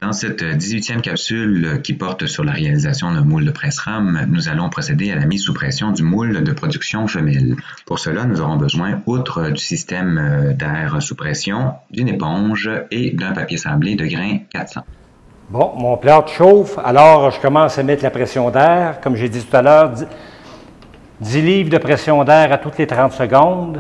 Dans cette 18e capsule qui porte sur la réalisation d'un moule de presse-rame, nous allons procéder à la mise sous pression du moule de production femelle. Pour cela, nous aurons besoin, outre du système d'air sous pression, d'une éponge et d'un papier sablé de grain 400. Bon, mon plâtre chauffe, alors je commence à mettre la pression d'air. Comme j'ai dit tout à l'heure, 10 livres de pression d'air à toutes les 30 secondes.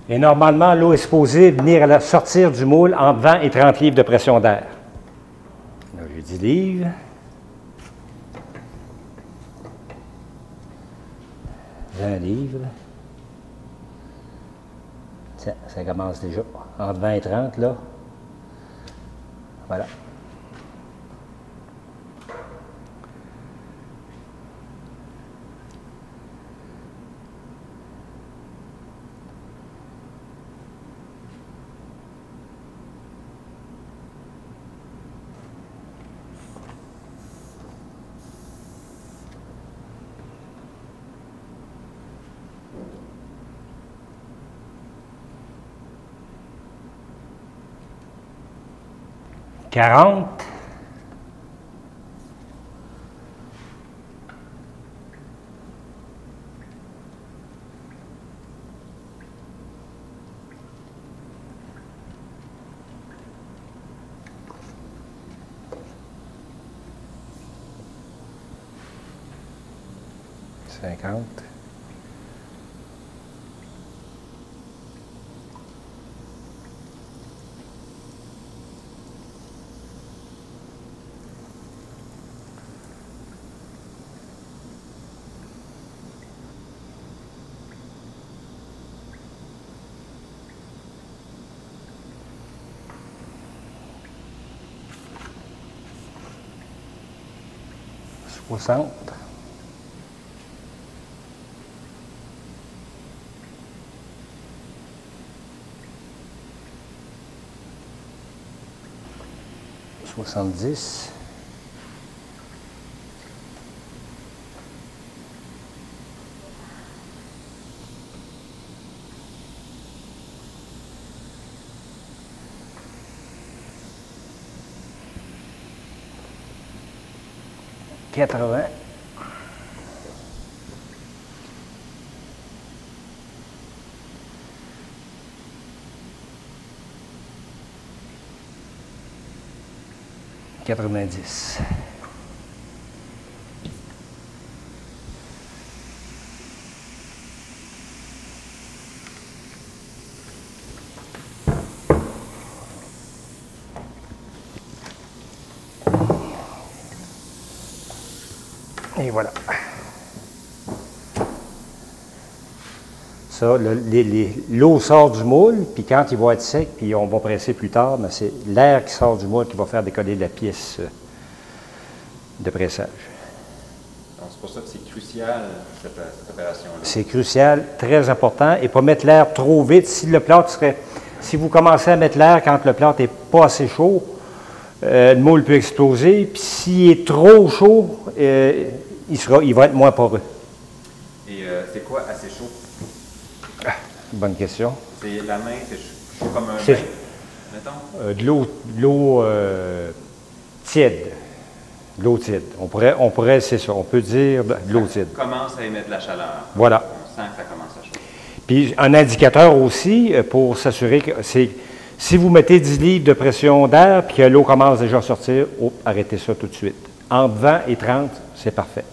Et normalement, l'eau est supposée venir sortir du moule entre 20 et 30 livres de pression d'air. Là, j'ai 10 livres. « 20 livres. Tiens, ça commence déjà. Entre 20 et 30, là. Voilà. Quarante. Cinquante. 60. 70. 80. 90. Et voilà. Ça, l'eau sort du moule, puis quand il va être sec, puis on va presser plus tard, mais c'est l'air qui sort du moule qui va faire décoller la pièce de pressage. Donc c'est pour ça que c'est crucial, cette opération-là. C'est crucial, très important, et pas mettre l'air trop vite. Si vous commencez à mettre l'air quand le plâtre n'est pas assez chaud, le moule peut exploser, puis s'il est trop chaud, il va être moins poreux. Et c'est quoi assez chaud? Bonne question. C'est la main, c'est chaud comme un bain, mettons? De l'eau tiède. De l'eau tiède. On pourrait, c'est ça, on peut dire de l'eau tiède. Ça commence à émettre de la chaleur. Voilà. On sent que ça commence à chauffer. Puis un indicateur aussi pour s'assurer que c'est... Si vous mettez 10 livres de pression d'air puis que l'eau commence déjà à sortir, arrêtez ça tout de suite. Entre 20 et 30, c'est parfait.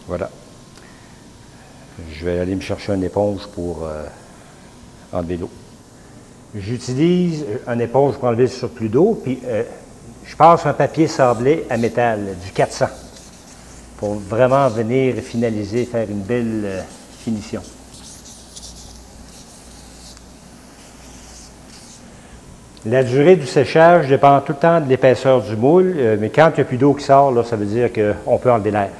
Voilà. Je vais aller me chercher une éponge pour enlever l'eau. J'utilise une éponge pour enlever le surplus d'eau, puis je passe un papier sablé à métal, du 400, pour vraiment venir finaliser, faire une belle finition. La durée du séchage dépend tout le temps de l'épaisseur du moule, mais quand il n'y a plus d'eau qui sort, là, ça veut dire qu'on peut enlever l'air.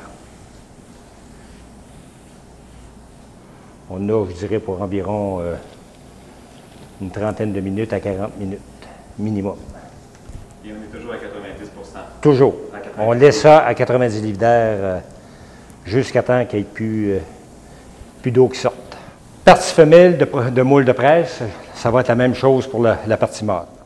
On a, je dirais, pour environ une trentaine de minutes à 40 minutes, minimum. Et on est toujours à 90%. Toujours. À 90%. On laisse ça à 90 livres d'air jusqu'à temps qu'il n'y ait plus d'eau qui sorte. Partie femelle de moule de presse, ça va être la même chose pour la partie mâle.